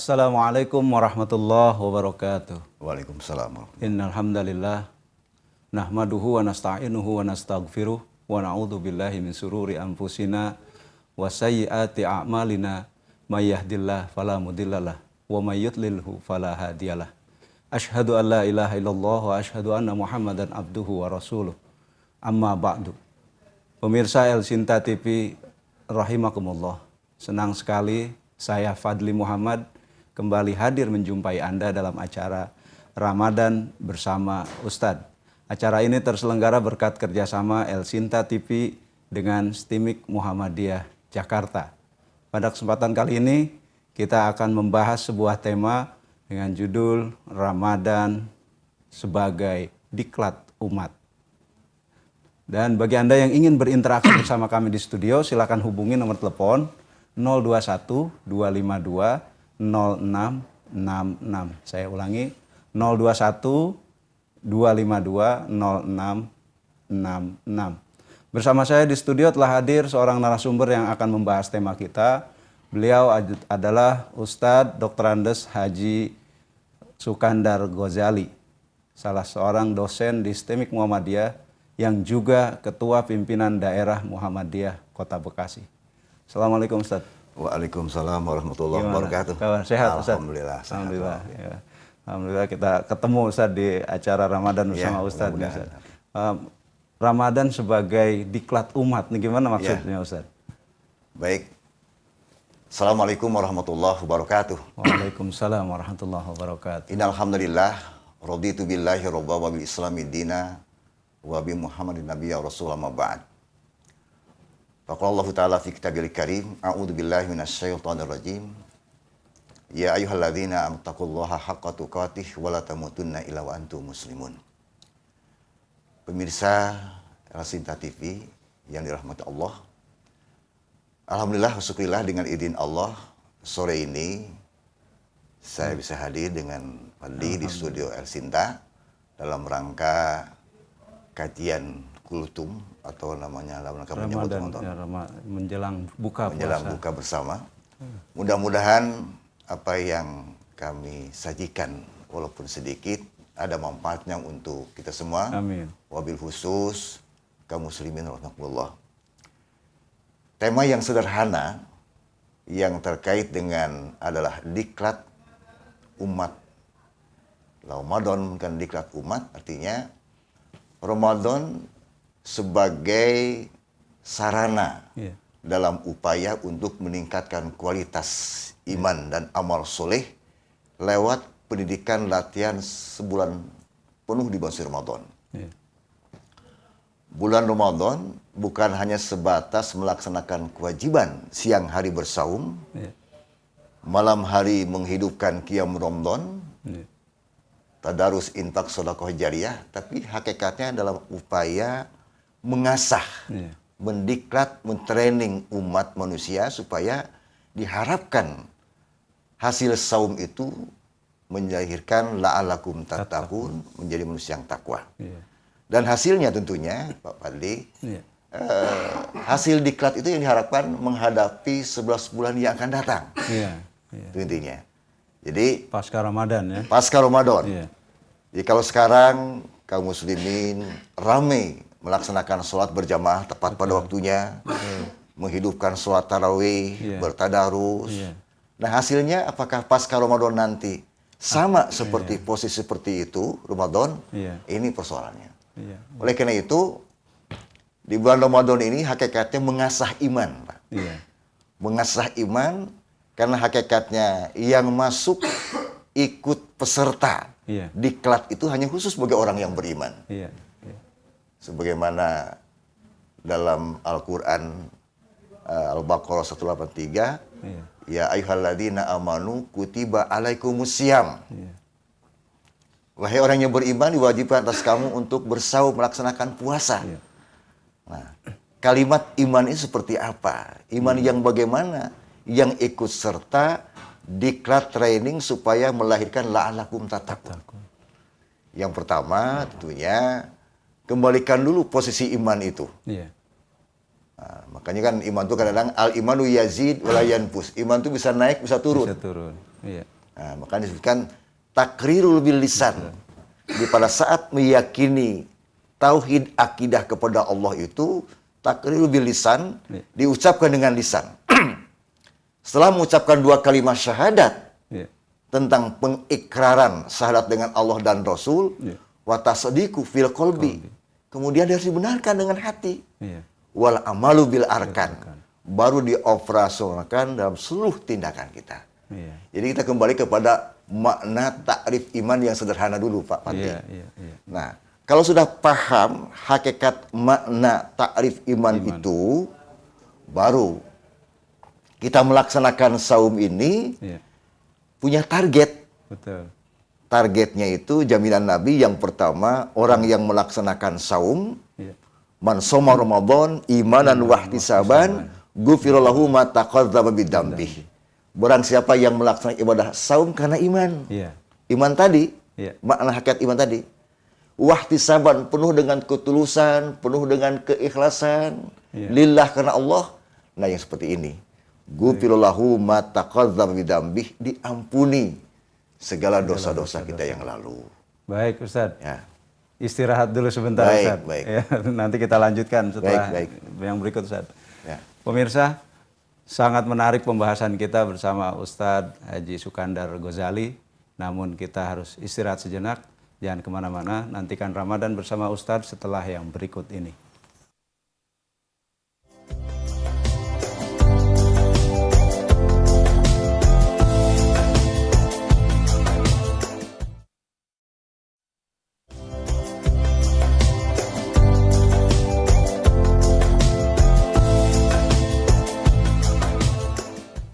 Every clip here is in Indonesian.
Assalamualaikum warahmatullahi wabarakatuh. Waalaikumsalam. Innal hamdalillah nahmaduhu wa nasta'inuhu wa nastaghfiruh wa na'udzu billahi min sururi anfusina wa sayyiati a'malina may yahdihillahu fala mudhillalah wa may yudlilhu fala hadiyalah. Asyhadu an la ilaha illallah wa asyhadu anna Muhammadan abduhu wa rasuluh. Amma ba'du. Pemirsa El Sinta TV rahimakumullah. Senang sekali saya Fadli Muhammad kembali hadir menjumpai Anda dalam acara Ramadan bersama Ustadz. Acara ini terselenggara berkat kerjasama El Sinta TV dengan STIMIK Muhammadiyah Jakarta. Pada kesempatan kali ini kita akan membahas sebuah tema dengan judul Ramadan sebagai diklat umat. Dan bagi Anda yang ingin berinteraksi bersama kami di studio, silakan hubungi nomor telepon 021 252 0666. Saya ulangi 021 252 0666. Bersama saya di studio telah hadir seorang narasumber yang akan membahas tema kita. Beliau adalah Ustadz Dr. Andes Haji Sukandar Ghazali, salah seorang dosen di STIMIK Muhammadiyah yang juga Ketua Pimpinan Daerah Muhammadiyah Kota Bekasi. Assalamualaikum Ustadz. Waalaikumsalam warahmatullahi wabarakatuh. Kabar sehat Ustadz? Alhamdulillah. Alhamdulillah. Ya. Alhamdulillah kita ketemu Ustadz di acara Ramadan bersama Ustadz. Ramadan sebagai diklat umat, nih gimana maksudnya Ustadz? Baik. Assalamualaikum warahmatullahi wabarakatuh. Waalaikumsalam warahmatullahi wabarakatuh. Innal hamdalillah raditu billahi robba wa bil islami dina wa bi Muhammadin nabiyya rasulullah ma ba'd. Faqala Allah Ta'ala fi kitabil karim, a'udzu billahi minasyaitonir rajim. Ya ayyuhalladzina amanu taqullaha haqqa tuqatih wa la tamutunna illa wa antum muslimun. Pemirsa El Sinta TV yang dirahmati Allah. Alhamdulillah, syukurillah dengan izin Allah, sore ini saya bisa hadir dengan Fadli di studio El Sinta dalam rangka kajian kultum atau namanya dalam rangka menyambut Ramadan. Ya, menjelang buka bersama. Mudah-mudahan apa yang kami sajikan walaupun sedikit ada manfaatnya untuk kita semua. Amin. Wabil khusus kaum muslimin rahimakumullah. Tema yang sederhana yang terkait dengan adalah diklat umat. Ramadan bukan diklat umat, artinya Ramadan sebagai sarana dalam upaya untuk meningkatkan kualitas iman dan amal soleh lewat pendidikan latihan sebulan penuh di bulan Ramadan. Bulan Ramadan bukan hanya sebatas melaksanakan kewajiban siang hari bersaum, malam hari menghidupkan qiyam Ramadan, tadarus infak sedekah jariyah, tapi hakikatnya dalam upaya mengasah, mendiklat, mentraining umat manusia supaya diharapkan hasil saum itu melahirkan la'alakum tattaqun, menjadi manusia yang takwa. Dan hasilnya tentunya, Pak Fadli, hasil diklat itu yang diharapkan menghadapi 11 bulan yang akan datang. Itu intinya. Jadi pasca Ramadan ya. Pasca Ramadan. Jadi kalau sekarang kaum muslimin ramai melaksanakan sholat berjamaah tepat pada waktunya, menghidupkan sholat tarawih, bertadarus. Nah hasilnya apakah pasca Ramadan nanti sama seperti posisi seperti itu Ramadan? Ini persoalannya. Oleh karena itu di bulan Ramadan ini hakikatnya mengasah iman, Pak. Mengasah iman karena hakikatnya yang masuk ikut peserta diklat itu hanya khusus bagi orang yang beriman. Sebagaimana dalam Al-Quran Al-Baqarah 183, ya ayyuhalladzina amanu kutiba alaikumusiyam. Wahai orang yang beriman, diwajibkan atas kamu untuk bersaum melaksanakan puasa. Nah, kalimat iman ini seperti apa? Iman yang bagaimana? Yang ikut serta diklat training supaya melahirkan la'alakum tattaqun. Yang pertama tentunya kembalikan dulu posisi iman itu. Nah, makanya kan iman itu kadang-kadang al-imanu yazid wa la yanqus. Iman itu bisa naik, bisa turun. Bisa turun. Nah, makanya disebutkan takrirul bil lisan. Jadi pada saat meyakini tauhid akidah kepada Allah itu takrirul bil lisan, diucapkan dengan lisan. Setelah mengucapkan 2 kalimat syahadat tentang pengikraran syahadat dengan Allah dan Rasul, wa tasdiqu fil qalbi. Kemudian harus dibenarkan dengan hati. Wal amalu bil arkan. Baru dioperasionalkan dalam seluruh tindakan kita. Jadi kita kembali kepada makna takrif iman yang sederhana dulu, Pak Panti. Nah, kalau sudah paham hakikat makna takrif iman itu, baru kita melaksanakan saum ini punya target. Betul. Targetnya itu jaminan Nabi yang pertama, orang yang melaksanakan saum, man shoma Ramadan imanan wahtisaban, ghufirallahu ma taqaddama bidzambihi. Barang siapa yang melaksanakan ibadah saum karena iman. Iman tadi, makna hakikat iman tadi. Wahtisaban, penuh dengan ketulusan, penuh dengan keikhlasan, lillah karena Allah. Nah, yang seperti ini. Ghufirallahu ma taqaddama bidzambihi, diampuni segala dosa-dosa kita yang lalu. Baik, Ustadz. Istirahat dulu sebentar, Ustadz. Baik. Ya, nanti kita lanjutkan setelah yang berikut, Ustadz. Pemirsa, sangat menarik pembahasan kita bersama Ustadz Haji Sukandar Ghazali. Namun kita harus istirahat sejenak. Jangan kemana-mana, nantikan Ramadan bersama Ustadz setelah yang berikut ini.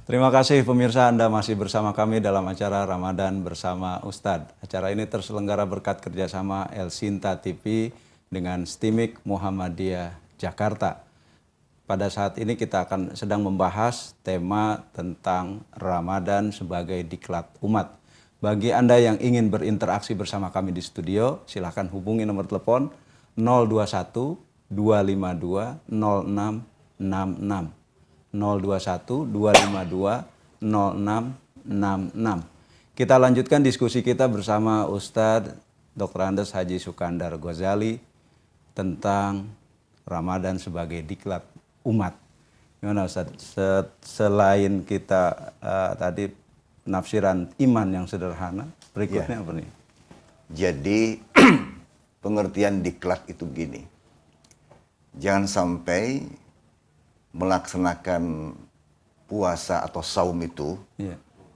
Terima kasih pemirsa, Anda masih bersama kami dalam acara Ramadan bersama Ustadz. Acara ini terselenggara berkat kerjasama El Sinta TV dengan Stimik Muhammadiyah Jakarta. Pada saat ini kita akan sedang membahas tema tentang Ramadan sebagai diklat umat. Bagi Anda yang ingin berinteraksi bersama kami di studio, silakan hubungi nomor telepon 021 252 0666. 021-252-0666. Kita lanjutkan diskusi kita bersama Ustadz Dr. Andes Haji Sukandar Ghazali tentang Ramadan sebagai diklat umat. Gimana Ustadz? Selain kita tadi penafsiran iman yang sederhana, berikutnya apa nih? Jadi pengertian diklat itu gini. Jangan sampai melaksanakan puasa atau saum itu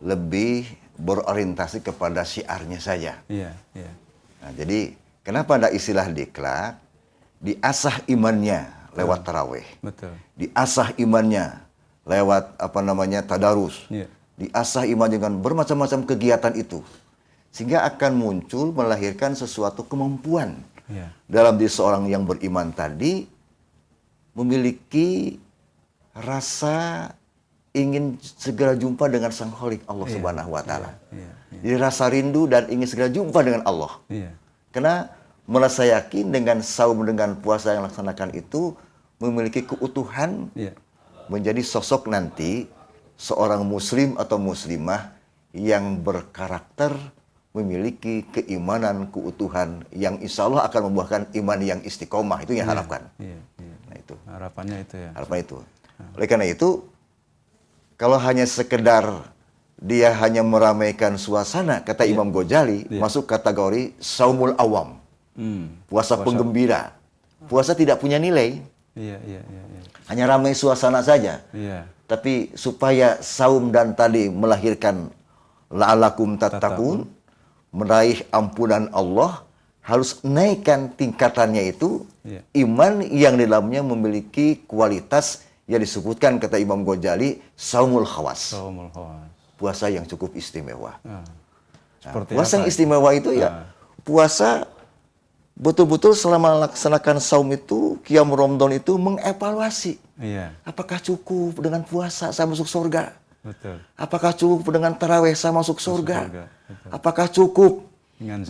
lebih berorientasi kepada syiarnya saja. Nah, jadi kenapa ada istilah diklat? Diasah imannya lewat tarawih. Diasah imannya lewat tadarus. Diasah imannya dengan bermacam-macam kegiatan itu. Sehingga akan muncul melahirkan sesuatu kemampuan dalam diri seorang yang beriman tadi memiliki rasa ingin segera jumpa dengan Sang Khalik Allah Subhanahu wa Ta'ala. Jadi rasa rindu dan ingin segera jumpa dengan Allah. Karena merasa yakin dengan saum, dengan puasa yang laksanakan itu memiliki keutuhan menjadi sosok nanti seorang muslim atau muslimah yang berkarakter memiliki keimanan, keutuhan yang insya Allah akan membuahkan iman yang istiqomah. Itu yang harapkan. Nah, itu. Harapannya itu ya. Harapan itu. Oleh karena itu, kalau hanya sekedar dia hanya meramaikan suasana, kata Imam Ghazali, masuk kategori saumul awam. Puasa penggembira. Puasa tidak punya nilai. Hanya ramai suasana saja. Tapi supaya saum dan tadi melahirkan la'alakum tattaqun, meraih ampunan Allah, harus naikkan tingkatannya itu iman yang di dalamnya memiliki kualitas yang disebutkan kata Imam Ghazali saumul khawas. Puasa yang cukup istimewa. Puasa yang istimewa itu puasa betul-betul selama melaksanakan saum itu, qiyam Ramadan itu mengevaluasi. Apakah cukup dengan puasa saya masuk surga? Apakah cukup dengan tarawih saya masuk surga? Apakah cukup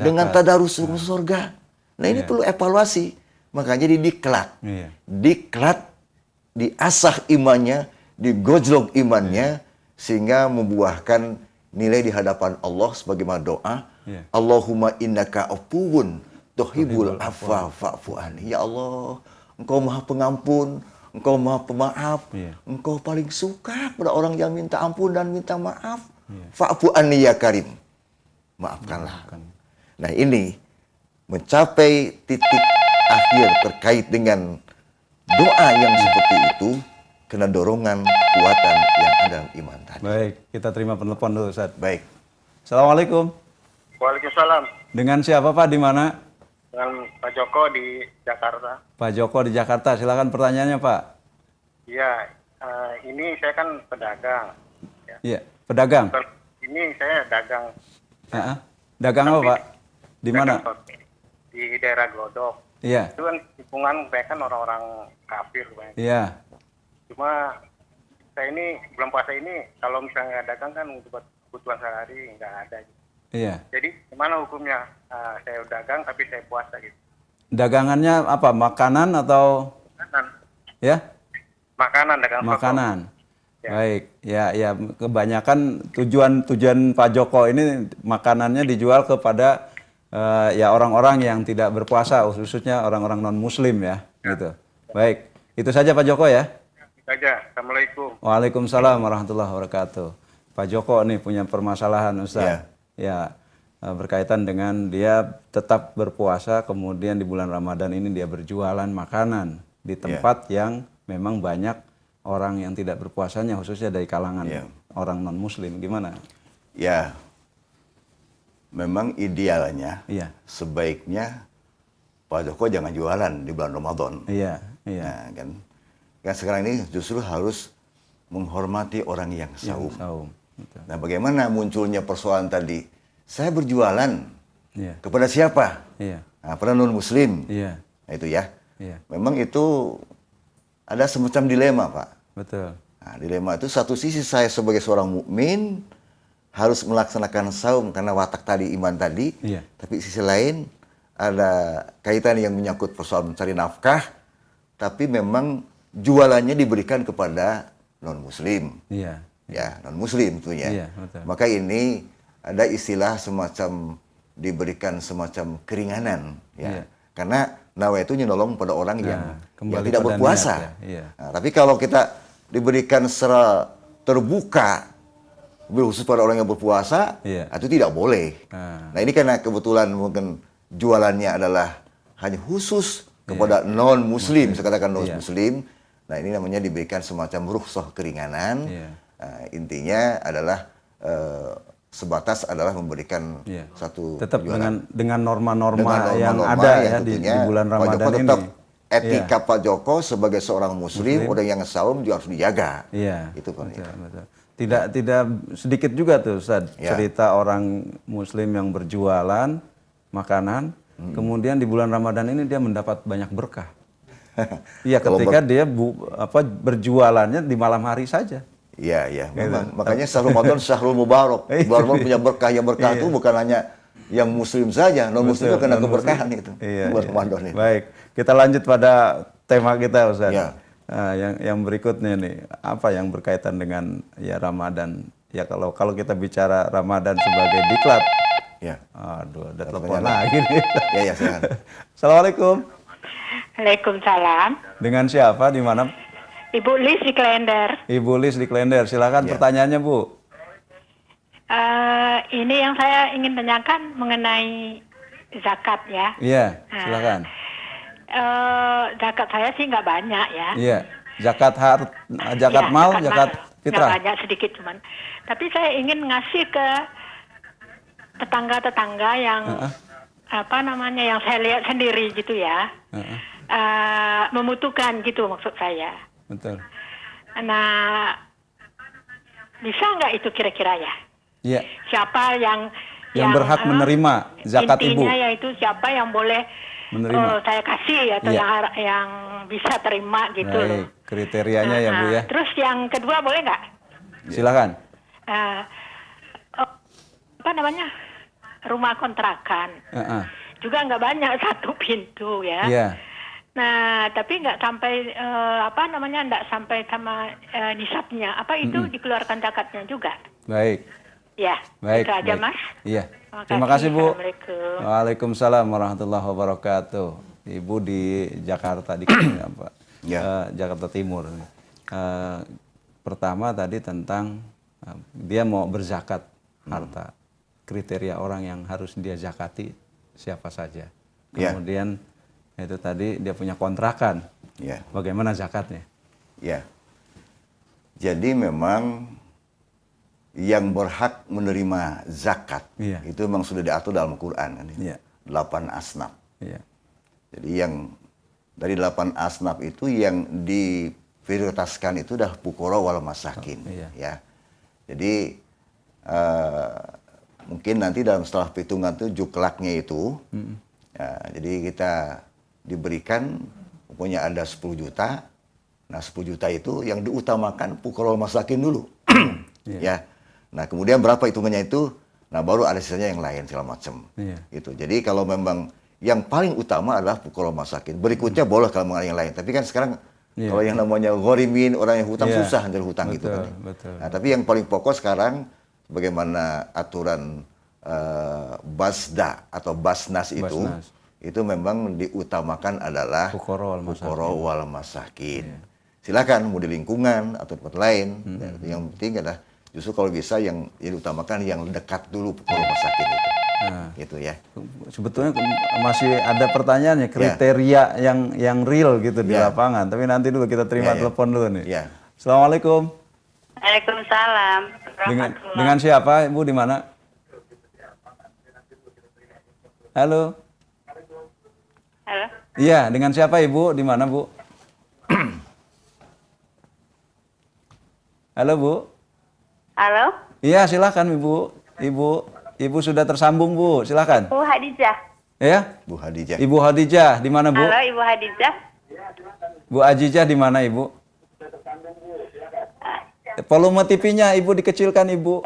dengan tadarus masuk surga? Nah, ini perlu evaluasi. Makanya jadi diklat. Diklat, diasah imannya, digojlok imannya, sehingga membuahkan nilai di hadapan Allah sebagaimana doa, Ya. Allahumma innaka afuwun tuhibbul afwa fa'fu anni. Ya Allah, Engkau Maha Pengampun, Engkau Maha Pemaaf, Ya. Engkau paling suka pada orang yang minta ampun dan minta maaf. Ya. Fa'fu anni ya Karim. Maafkanlah. Maafkan. Nah, ini mencapai titik akhir terkait dengan doa yang seperti itu kena dorongan kuatan yang ada dalam iman tadi. Baik, kita terima penelpon dulu, Ustaz. Baik. Assalamualaikum. Waalaikumsalam. Dengan siapa Pak? Di mana? Dengan Pak Joko di Jakarta. Pak Joko di Jakarta. Silakan pertanyaannya, Pak. Iya, ini saya kan pedagang. Ya. Iya, pedagang. Ini saya dagang. Ah, dagang apa, Pak? Di mana? dagang roti di daerah Glodok. Iya. Itu kan lingkungan kebanyakan orang-orang kafir. Banyak. Iya. Cuma saya ini bulan puasa ini kalau misalnya dagang kan buat kebutuhan sehari nggak ada. Iya. Jadi gimana hukumnya? Saya dagang tapi saya puasa gitu. Dagangannya apa? Makanan atau Makanan, ya? makanan dagang soto. Makanan. Ya. Baik. Ya, kebanyakan tujuan Pak Joko ini makanannya dijual kepada ya orang-orang yang tidak berpuasa, khususnya orang-orang non-muslim ya, gitu. Baik. Itu saja Pak Joko ya. Itu aja. Assalamualaikum. Waalaikumsalam warahmatullahi wabarakatuh. Pak Joko nih punya permasalahan Ustaz. Ya, berkaitan dengan dia tetap berpuasa, kemudian di bulan Ramadan ini dia berjualan makanan di tempat yang memang banyak orang yang tidak berpuasanya, khususnya dari kalangan orang non-muslim. Gimana? Ya, memang idealnya, sebaiknya Pak Joko jangan jualan di bulan Ramadan. Iya. Nah, kan sekarang ini justru harus menghormati orang yang saum. Betul. Nah, bagaimana munculnya persoalan tadi? Saya berjualan kepada siapa? Nah, pada non-muslim. Nah, itu ya. Memang itu ada semacam dilema, Pak. Betul. Nah, dilema itu satu sisi saya sebagai seorang mukmin harus melaksanakan saum karena watak tadi, iman tadi. Tapi sisi lain ada kaitan yang menyangkut persoalan mencari nafkah, tapi memang jualannya diberikan kepada non-muslim. Ya, non-muslim tentunya. Maka ini ada istilah semacam diberikan semacam keringanan, ya. Karena nawa itu nolong pada orang yang tidak berpuasa. Nah, tapi kalau kita diberikan secara terbuka, khusus pada orang yang berpuasa, itu tidak boleh. Nah, ini karena kebetulan mungkin jualannya adalah hanya khusus kepada non-muslim, saya katakan non-muslim. Nah, ini namanya diberikan semacam rukhsah keringanan. Intinya adalah sebatas adalah memberikan satu tetap jualan. dengan norma-norma yang ada ya di bulan Ramadan Pak Joko ini. Tetap etika Pak Joko sebagai seorang muslim, orang yang saum juga harus dijaga. Itu Pak. Betul. Tidak sedikit juga tuh Ustaz, cerita orang muslim yang berjualan makanan, kemudian di bulan Ramadan ini dia mendapat banyak berkah. Iya, ketika dia berjualannya di malam hari saja. Iya, memang. Makanya syahrul Ramadan syahrul mubarak. Bulan Ramadan punya berkah, yang berkah itu bukan hanya yang muslim saja, non-muslim kena keberkahan itu. Bulan Ramadan ini. Baik, kita lanjut pada tema kita Ustaz. Yang berikutnya nih, apa yang berkaitan dengan Ramadan? Ya kalau kita bicara Ramadan sebagai diklat. Aduh, ada telepon lagi nih. Silakan. Assalamualaikum. Waalaikumsalam. Dengan siapa, di mana? Ibu Lis di Klender. Ibu Lis di Klender, silakan pertanyaannya Bu. Ini yang saya ingin tanyakan mengenai zakat ya. Iya, silakan. Zakat saya sih nggak banyak ya. Iya, zakat mal, zakat fitrah. Nggak banyak, sedikit cuman. Tapi saya ingin ngasih ke tetangga-tetangga yang yang saya lihat sendiri gitu ya. Membutuhkan gitu maksud saya. Betul. Nah, bisa nggak itu kira-kira ya? Iya. Siapa yang berhak menerima zakat ibu? Intinya yaitu siapa yang boleh menerima. Saya kasih atau yang bisa terima gitu. Baik, kriterianya ya Bu ya. Terus yang kedua boleh nggak? Silakan. Rumah kontrakan. Juga nggak banyak, satu pintu ya. Iya. Nah, tapi nggak sampai nggak sampai sama nisabnya. Apa itu dikeluarkan zakatnya juga? Baik. Ya, Baik, itu aja baik. Mas. Iya. Terima kasih Bu. Assalamualaikum. Waalaikumsalam warahmatullahi wabarakatuh. Ibu di Jakarta di apa? Ya. Jakarta Timur. Pertama tadi tentang dia mau berzakat harta. Kriteria orang yang harus dia zakati siapa saja. Ya. Kemudian itu tadi dia punya kontrakan. Ya. Bagaimana zakatnya? Ya. Jadi memang yang berhak menerima zakat Iya. itu memang sudah diatur dalam Quran kan. Iya. 8 asnaf. Iya. Jadi yang dari 8 asnaf itu yang diprioritaskan itu dah fuqara wal masakin. Iya. Ya. Jadi mungkin nanti dalam setelah perhitungan itu juklaknya itu, ya, jadi kita diberikan pokoknya ada 10 juta. Nah 10 juta itu yang diutamakan fuqara wal masakin dulu. Ya. Nah kemudian berapa hitungannya itu? Nah baru ada sisanya yang lain segala macam. Iya. Gitu. Jadi kalau memang yang paling utama adalah fuqara wal masakin. Berikutnya boleh kalau mengenai yang lain. Tapi kan sekarang Iya. kalau yang namanya ghorimin, orang yang hutang Iya. susah dari hutang gitu kan. Betul. Nah, tapi yang paling pokok sekarang bagaimana aturan Basda atau Basnas itu, Basnas. itu memang diutamakan adalah Fuqara wal masakin. fuqara wal masakin. Silakan mau di lingkungan atau tempat lain. Yang penting adalah justru kalau bisa yang diutamakan yang dekat dulu fuqara wal masakin itu. Gitu ya. Sebetulnya masih ada pertanyaannya kriteria yang real gitu di Ya. lapangan. Tapi nanti dulu kita terima Ya, ya. telepon dulu nih. Ya. Assalamualaikum. Waalaikumsalam. Dengan siapa Ibu di mana? Halo. Halo. Iya, dengan siapa Ibu di mana Bu? Halo Bu. Halo. Iya silakan Ibu sudah tersambung Bu, silakan. Bu Hadijah. Ya. Bu Hadijah. Ibu Hadijah di mana Bu? Halo Ibu Hadijah. Bu Ajijah di mana Ibu? Volume TV-nya Ibu dikecilkan Ibu.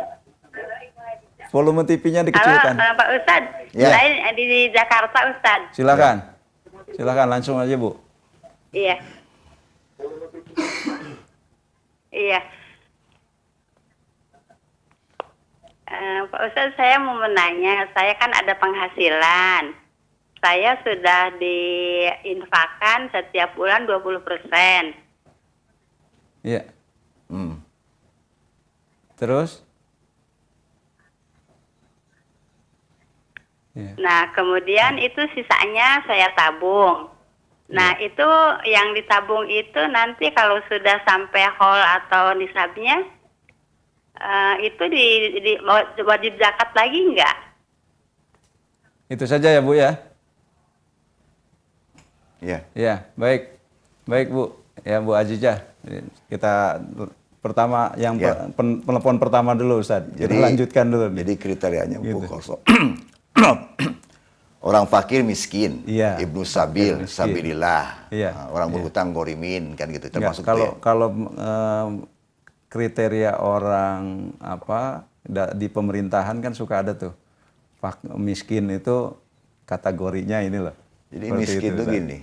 Volume TV-nya Halo dikecilkan. Pak Ustadz. Ya. Saya di Jakarta Ustadz. Silakan. Silakan langsung aja Bu. Iya. Iya. Pak Ustadz, saya mau menanya, saya kan ada penghasilan. Saya sudah diinfakkan setiap bulan 20%. Iya. Hmm. Terus? Iya. Nah, kemudian itu sisanya saya tabung. Nah, itu yang ditabung itu nanti kalau sudah sampai haul atau nisabnya, itu wajib zakat lagi enggak? Itu saja ya Bu ya? Ya. Ya, baik. Baik Bu. Ya Bu Ajijah. Kita pertama yang Ya. penelpon pertama dulu Ustaz. Kita lanjutkan dulu nih. Jadi kriterianya Gitu. fuqara. Orang fakir miskin, Iya. ibnu sabil, Miskin. sabilillah. Iya. Nah, orang berhutang gorimin kan gitu Enggak, termasuk kalau itu ya. kalau kriteria orang di pemerintahan kan suka ada tuh miskin itu kategorinya ini loh. Jadi Seperti miskin itu Ustaz. gini.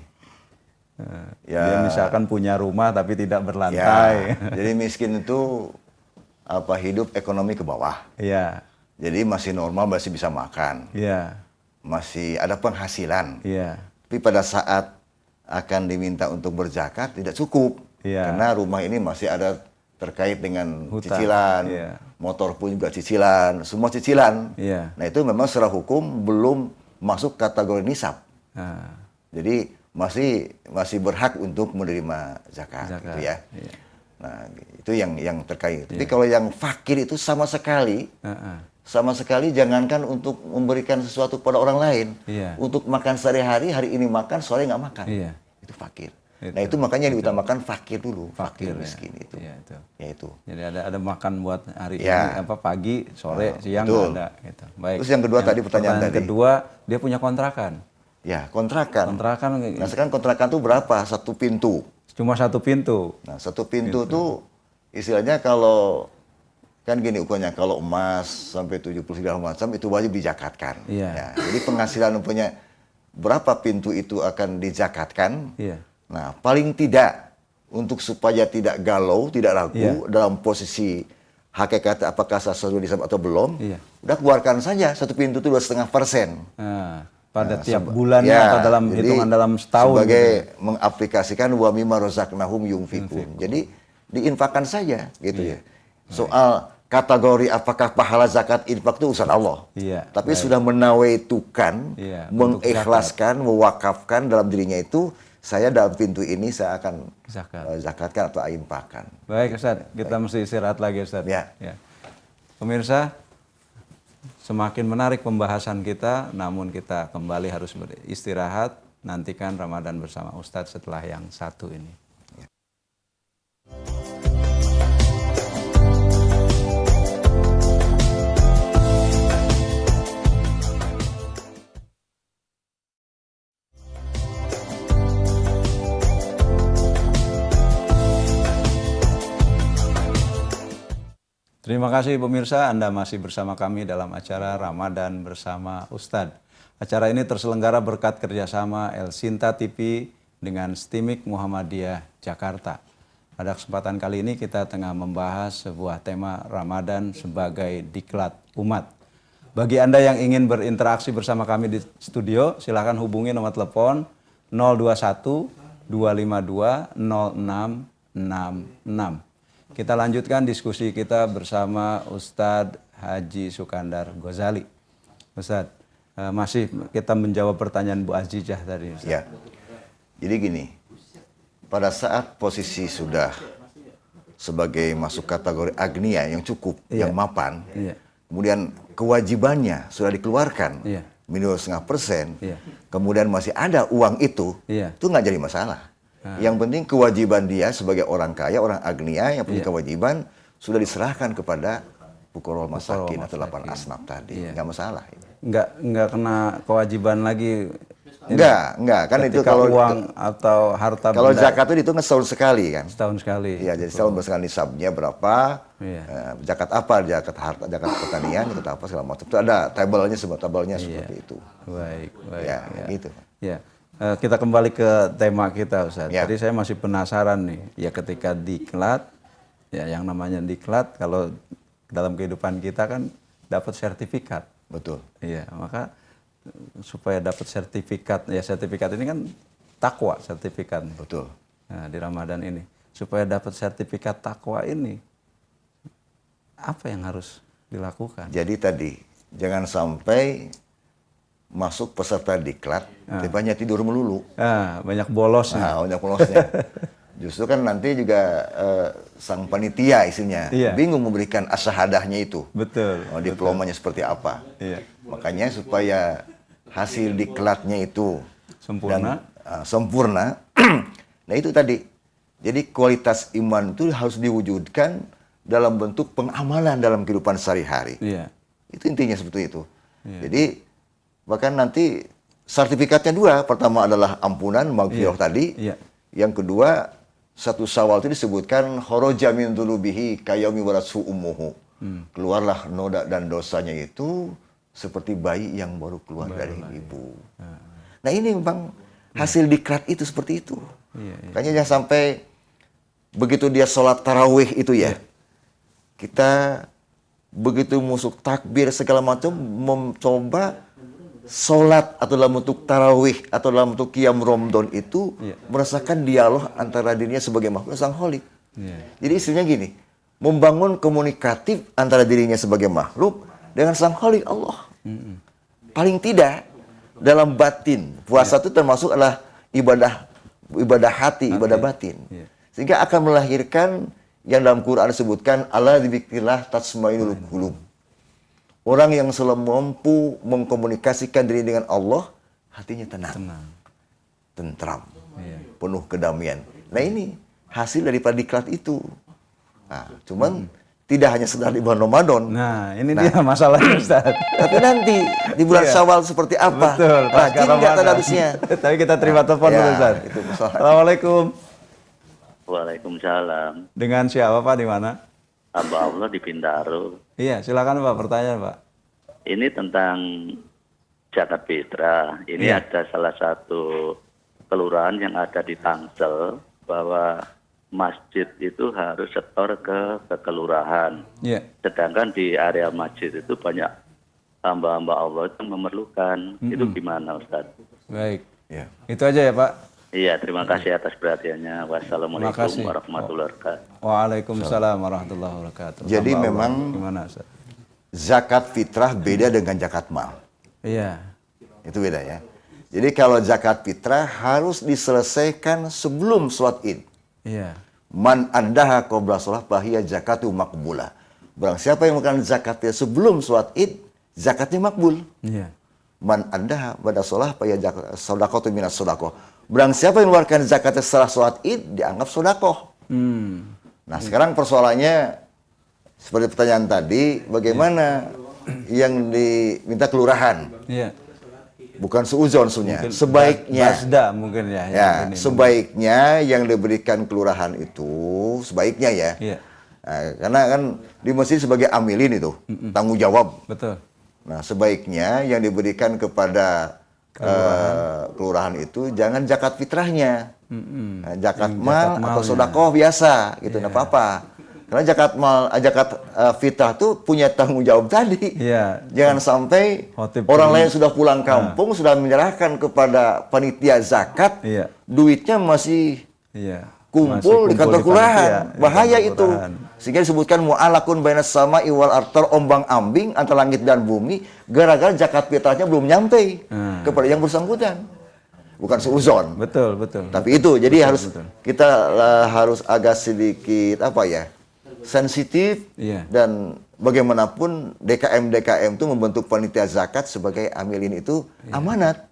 Dia misalkan punya rumah tapi tidak Ya, berlantai. jadi miskin itu hidup ekonomi ke bawah. Iya, Jadi masih normal, masih bisa makan, iya, masih ada penghasilan. iya, Tapi pada saat akan diminta untuk berzakat tidak cukup. Iya. Karena rumah ini masih ada terkait dengan Hutang, cicilan, iya. motor pun juga cicilan, semua cicilan. iya. Nah itu memang secara hukum belum masuk kategori nisab. Nah, Jadi masih berhak untuk menerima zakat, Zakat, gitu ya. iya. Nah itu yang terkait. Tapi kalau yang fakir itu sama sekali jangankan untuk memberikan sesuatu pada orang lain. Iya. Untuk makan sehari-hari, hari ini makan, sore nggak makan. Iya. Itu fakir. Itu. Nah itu makanya diutamakan fakir dulu, Fakir, ya. miskin itu. Iya, itu. Ya itu. Jadi ada makan buat hari Ya. ini pagi, sore, siang betul. ada gitu. Baik. Terus yang kedua tadi pertanyaan tadi. kedua, dia punya kontrakan. Ya kontrakan. Kontrakan Nah sekarang kontrakan tuh berapa? Satu pintu. cuma satu pintu. Nah satu pintu tuh istilahnya kalau kan gini ukurnya, kalau emas sampai 70 segala macam itu wajib dijakatkan. Iya. Ya, jadi penghasilan punya berapa pintu itu akan dijakatkan. Iya. Nah paling tidak untuk supaya tidak galau, tidak ragu Iya. dalam posisi hakikat apakah sudah disabet atau belum, Iya. udah keluarkan saja satu pintu itu 2,5%. Nah, pada tiap bulannya atau dalam jadi hitungan dalam setahun. sebagai gitu. mengaplikasikan wa mimma razaqnahum yunfikun. Jadi diinfakkan saja gitu ya. Soal kategori apakah pahala zakat infak itu urusan Allah. Iya, Tapi baik. sudah menawaitukan, Iya, untuk mengikhlaskan, mewakafkan dalam dirinya itu, saya dalam pintu ini saya akan Zakat. zakatkan atau infakkan. Baik Ustaz, kita mesti istirahat lagi Ustaz. Ya. Pemirsa, semakin menarik pembahasan kita, namun kita kembali harus beristirahat. Nantikan Ramadan bersama Ustadz setelah yang satu ini. Terima kasih pemirsa, Anda masih bersama kami dalam acara Ramadan bersama Ustadz. Acara ini terselenggara berkat kerjasama El Sinta TV dengan Stimik Muhammadiyah Jakarta. Pada kesempatan kali ini kita tengah membahas sebuah tema Ramadan sebagai diklat umat. Bagi Anda yang ingin berinteraksi bersama kami di studio, silakan hubungi nomor telepon 021 252 0666. Kita lanjutkan diskusi kita bersama Ustadz Haji Sukandar Ghazali. Ustadz, masih kita menjawab pertanyaan Bu Azijah tadi. Ustadz. Ya, jadi gini, pada saat posisi sudah sebagai masuk kategori agnia yang cukup, Iya. yang mapan, Iya. kemudian kewajibannya sudah dikeluarkan, Iya. minimal 0,5%, Iya. kemudian masih ada uang itu Iya. nggak jadi masalah. Yang penting kewajiban dia sebagai orang kaya, orang agnia yang punya Iya. kewajiban sudah diserahkan kepada fuqara'ul masakin atau masakin. 8 asnaf tadi, Iya. nggak masalah. Nggak kena kewajiban lagi. Enggak, kan itu Ketika kalau uang atau harta kalau benda zakat itu dihitung setahun sekali kan. setahun sekali. Iya, jadi setahun bersekali nisabnya berapa, Iya. zakat apa, zakat harta, zakat pertanian, zakat apa segala macam. Itu ada tabelnya, semua tabelnya seperti itu. Baik. Ya, gitu. Ya. Kita kembali ke tema kita, Ustaz. Ya. Tadi saya masih penasaran nih, ya ketika diklat, ya yang namanya diklat, kalau dalam kehidupan kita kan dapat sertifikat. Betul. Iya, maka supaya dapat sertifikat, ya sertifikat ini kan takwa sertifikat. Betul. Nah, di Ramadan ini, supaya dapat sertifikat takwa ini, apa yang harus dilakukan? Jadi tadi jangan sampai masuk peserta diklat, tapi hanya tidur melulu. Banyak bolosnya. Nah, banyak polosnya. Justru kan nanti juga sang panitia isinya Iya. bingung memberikan asyhadahnya itu. Betul. Diplomanya seperti apa. Iya. Makanya supaya hasil diklatnya itu Sempurna. sempurna. Nah itu tadi. Jadi kualitas iman itu harus diwujudkan dalam bentuk pengamalan dalam kehidupan sehari-hari. Iya. Itu intinya seperti itu. Jadi bahkan nanti sertifikatnya dua. Pertama adalah ampunan, maghfirah tadi. Iya. Yang kedua, satu Syawal itu disebutkan kharaja min dzunubihi kayaumi warathu ummuhu. Keluarlah noda dan dosanya itu seperti bayi yang baru keluar dari ibu. Nah ini memang hasil diklat itu seperti itu. Makanya jangan sampai begitu dia sholat tarawih itu ya, kita begitu musuk takbir segala macam mencoba sholat atau dalam bentuk tarawih atau dalam bentuk qiyam Ramadan itu merasakan dialog antara dirinya sebagai makhluk sang Khalik. Jadi istilahnya gini, membangun komunikatif antara dirinya sebagai makhluk dengan sang Khalik Allah. Paling tidak dalam batin, puasa itu termasuk adalah ibadah hati, ibadah batin. Sehingga akan melahirkan yang dalam Quran disebutkan ala dzikrillah tatma'innul qulub. Orang yang selalu mampu mengkomunikasikan diri dengan Allah, hatinya tenang. Tentram. Penuh kedamaian. Nah ini hasil daripada diklat itu. Nah, cuman tidak hanya sekedar di bulan Ramadan. Nah, ini dia masalahnya, Ustaz. Tapi nanti di bulan Syawal seperti apa? Betul, Rajin nggak tanda habisnya? Tapi kita terima telepon dulu, Ustaz. Itu masalah. Assalamualaikum. Waalaikumsalam. Dengan siapa, Pak? Di mana? Hamba Allah di Bintaro. Iya, silakan, Pak. Pertanyaan, Pak. Ini tentang zakat fitrah. Ini Iya. ada salah satu kelurahan yang ada di Tangsel bahwa masjid itu harus setor ke kelurahan. Iya. Sedangkan di area masjid itu banyak hamba-hamba Allah yang memerlukan. Itu gimana Ustaz? Baik. Ya. Itu aja ya Pak. Iya, terima kasih atas perhatiannya. Wassalamualaikum Terima kasih. warahmatullahi wabarakatuh. Waalaikumsalam warahmatullahi wabarakatuh. Jadi Hamba Allah. memang Gimana Ustaz? zakat fitrah beda dengan zakat mal. Iya. Itu beda ya. Jadi kalau zakat fitrah harus diselesaikan sebelum sholat id. Iya. Man andaha qabla sholat bahia zakatu makbulah. Barang siapa yang melakukan zakatnya sebelum sholat id, zakatnya makbul. Iya. Man andaha pada sholat bahia sodakatu minas sodakoh. Barang siapa yang mengeluarkan zakatnya setelah sholat id, dianggap sodakoh. Nah sekarang persoalannya, seperti pertanyaan tadi, bagaimana yang diminta kelurahan? Iya. Bukan seuzon sebenarnya. Sebaiknya. Basda mungkin ya. Ya, yang ini. sebaiknya yang diberikan kelurahan itu, sebaiknya ya. Iya. Nah, karena kan di masjid sebagai amilin itu, tanggung jawab. Betul. Nah, sebaiknya yang diberikan kepada kelurahan itu jangan zakat fitrahnya. Nah, zakat mal atau malnya. sodakoh biasa, gitu, nggak apa-apa. Karena zakat fitrah itu punya tanggung jawab tadi. Iya. Jangan sampai Khotib orang ini. lain sudah pulang kampung, sudah menyerahkan kepada panitia zakat, Iya. duitnya masih Iya. kumpul Masih di kantor kelurahan. panitia, di Bahaya kantor itu. kelurahan. Sehingga disebutkan mu'alakun bainas sama iwal artar, ombang-ambing antara langit dan bumi, gara-gara zakat fitrahnya belum nyampe kepada yang bersangkutan. Bukan seuzon. Betul, betul. Tapi itu, jadi harus betul. kita harus agak sedikit sensitif, Iya. dan bagaimanapun DKM itu membentuk panitia zakat sebagai amilin itu amanat.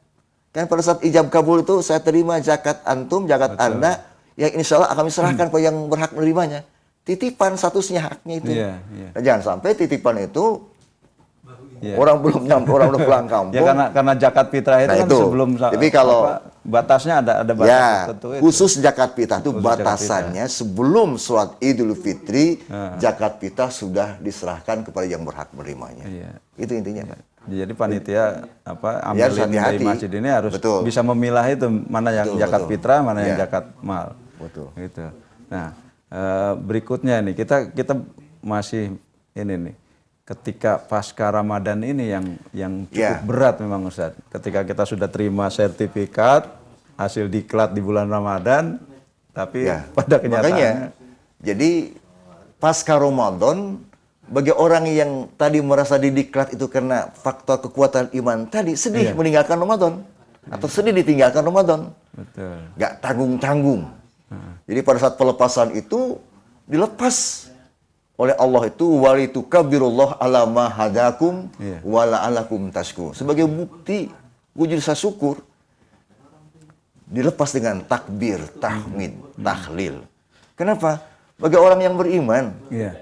Kan pada saat ijab kabul itu saya terima zakat antum, zakat Anda, yang insya Allah akan diserahkan pada yang berhak menerimanya. Titipan statusnya, haknya itu. Iya, iya. Dan jangan sampai titipan itu Iya. orang belum nyampe, orang udah pulang kampung. Ya karena zakat fitrah itu Nah, kan itu. sebelum Tapi kalau- batasnya ada batas Ya, tertentu itu. khusus zakat fitrah itu Khusus zakat batasannya sebelum sholat Idul Fitri, zakat fitrah sudah diserahkan kepada yang berhak menerimanya. Iya. Itu intinya, Pak. Jadi panitia Ya, harus ambilin dari hati-hati. masjid ini harus Betul. bisa memilah itu mana yang Betul, zakat betul. fitrah, mana yang Iya. zakat mal. Betul. Gitu. Nah, berikutnya nih kita masih ini nih. Ketika pasca Ramadan ini yang cukup Ya. berat memang Ustaz. Ketika kita sudah terima sertifikat hasil diklat di bulan Ramadan, tapi Ya. pada kenyataannya Makanya, jadi pasca Ramadan, bagi orang yang tadi merasa didiklat itu karena faktor kekuatan iman tadi, sedih Iya. meninggalkan Ramadan. Atau sedih ditinggalkan Ramadan. betul. Nggak tanggung-tanggung. Jadi pada saat pelepasan itu, dilepas oleh Allah itu, walitukabbirullah ala ma hadakum Iya. wa la'alakum tashkurun. Sebagai bukti wujud rasa syukur, dilepas dengan takbir, tahmid, tahlil. Kenapa? Bagi orang yang beriman, Iya.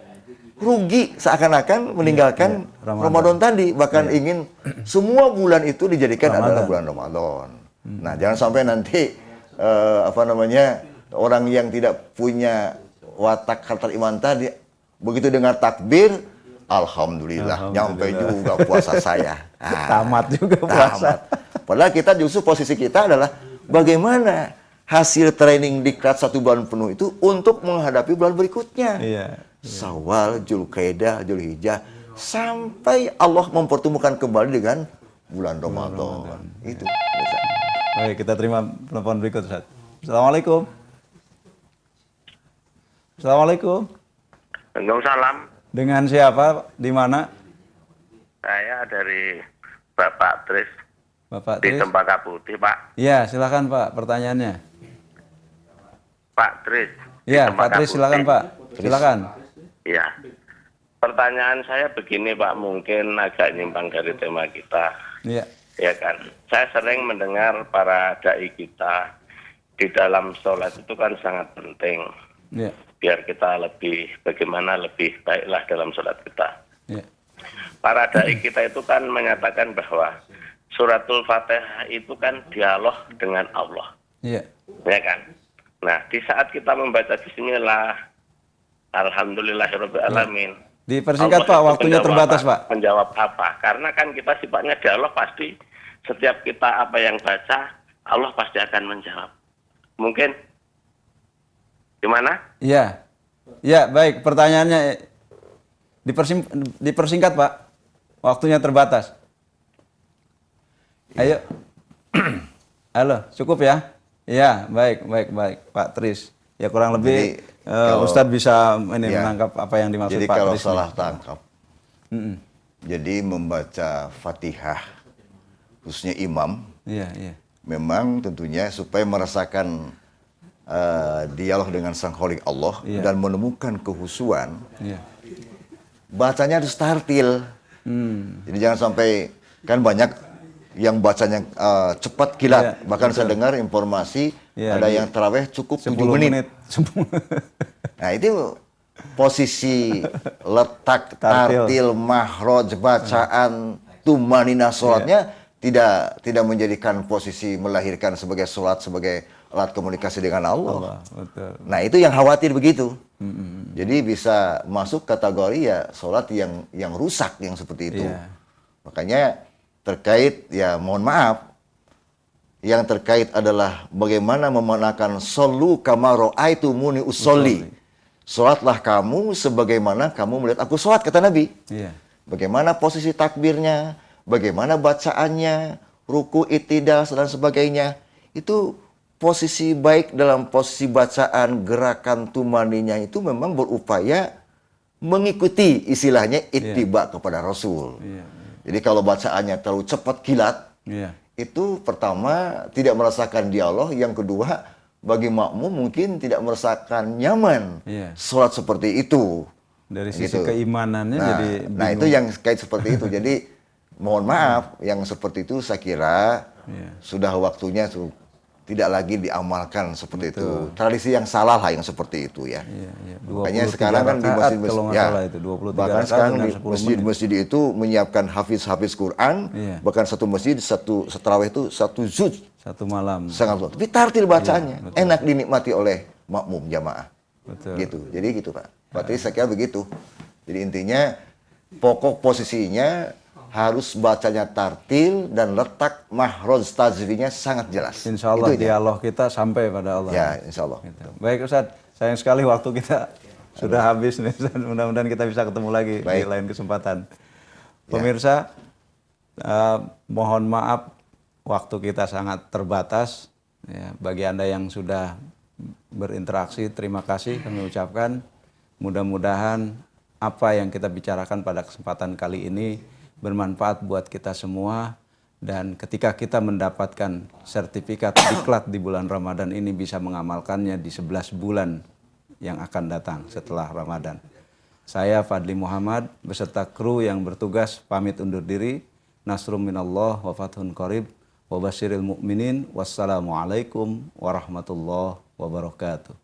rugi seakan-akan meninggalkan Iya, Ramadan tadi, bahkan ingin semua bulan itu dijadikan Ramadan. adalah bulan Ramadan. Nah, jangan sampai nanti orang yang tidak punya watak karakter iman tadi begitu dengar takbir, alhamdulillah, nyampe juga puasa saya. Tamat juga puasa. Tamat. Padahal kita justru posisi kita adalah bagaimana hasil training diklat 1 bulan penuh itu untuk menghadapi bulan berikutnya. Iya. Syawal, Zulkaidah, Zulhijjah, sampai Allah mempertemukan kembali dengan bulan Ramadan. Itu. Baik, kita terima telepon berikut Ustaz. Assalamualaikum. Assalamualaikum. Waalaikumsalam. Dengan siapa? Di mana? Saya dari Bapak Tris Bapak di Tris? Cempaka Putih, Pak. Iya, silakan Pak, pertanyaannya. Pak Tris. di Iya, Pak Cempaka Tris, silakan Putih. Pak. Silakan. Iya. Pertanyaan saya begini, Pak, mungkin agak nyimpang dari tema kita. Iya. Ya kan, saya sering mendengar para dai kita di dalam sholat itu kan sangat penting. Iya. Biar kita bagaimana lebih baiklah dalam sholat kita. Iya. Para dai kita itu kan menyatakan bahwa suratul Fatihah itu kan dialog dengan Allah. Iya. Ya kan? Nah, di saat kita membaca bismillah, alhamdulillahirabbil alamin. Dipersingkat Allah Pak, itu waktunya menjawab terbatas apa? Pak. Menjawab apa? Karena kan kita sifatnya dialog, pasti setiap kita apa yang baca, Allah pasti akan menjawab. Mungkin Gimana? Iya. Ya, baik. Pertanyaannya dipersingkat, Pak. Waktunya terbatas. Ayo. Halo, cukup ya? Iya, baik, Pak Tris. Ya kurang lebih Ustadz bisa menangkap apa yang dimaksud jadi Pak kalau Tris. salah tangkap, jadi membaca Fatihah, khususnya imam, Iya. memang tentunya supaya merasakan dialog dengan Sang Khalik Allah dan menemukan kehusuan, bacanya harus tartil. Jadi jangan sampai, kan banyak yang bacanya cepat kilat. Bahkan saya dengar informasi ada yang taraweh cukup 7 menit. Nah itu posisi letak tartil, mahroj, bacaan, tumanina sholatnya tidak menjadikan posisi melahirkan sebagai sholat sebagai alat komunikasi dengan Allah. Betul. Nah itu yang khawatir begitu. Jadi bisa masuk kategori ya sholat yang rusak yang seperti itu. Makanya terkait ya mohon maaf, yang terkait adalah bagaimana memanakan solu kama ra'aitumuni usolli. Sholatlah kamu sebagaimana kamu melihat aku sholat, kata Nabi. Bagaimana posisi takbirnya, bagaimana bacaannya, ruku, itidal, dan sebagainya. Itu posisi baik dalam posisi bacaan, gerakan tumaninya itu memang berupaya mengikuti istilahnya ittiba kepada Rasul. Jadi kalau bacaannya terlalu cepat kilat, itu pertama tidak merasakan dialog, yang kedua bagi makmum mungkin tidak merasakan nyaman sholat seperti itu. Dari sisi keimanannya jadi bingung. Nah itu yang kait seperti itu. Jadi mohon maaf, yang seperti itu saya kira sudah waktunya tidak lagi diamalkan seperti itu. Tradisi yang salah lah yang seperti itu ya. Makanya sekarang kan di masjid-masjid, bahkan sekarang di masjid-masjid itu menyiapkan hafiz Quran, bahkan satu masjid satu tarawih itu 1 juz. Satu malam. Sangat luas. Tapi tartil bacaannya, enak dinikmati oleh makmum jamaah. Gitu. Jadi gitu Pak. Berarti saya kira begitu. Jadi intinya pokok posisinya harus bacanya tartil dan letak mahroj tajwidnya sangat jelas. Insya Allah dialog kita sampai pada Allah. Ya, insya Allah. Gitu. Baik Ustadz, sayang sekali waktu kita sudah habis nih. Mudah-mudahan kita bisa ketemu lagi di lain kesempatan. Pemirsa, mohon maaf waktu kita sangat terbatas. Ya, bagi Anda yang sudah berinteraksi, terima kasih kami ucapkan. Mudah-mudahan apa yang kita bicarakan pada kesempatan kali ini bermanfaat buat kita semua, dan ketika kita mendapatkan sertifikat diklat di bulan Ramadan ini bisa mengamalkannya di 11 bulan yang akan datang setelah Ramadan. Saya Fadli Muhammad beserta kru yang bertugas pamit undur diri. Nasrum minallah wa fathun qarib wa basyiril mu'minin. Wassalamualaikum warahmatullahi wabarakatuh.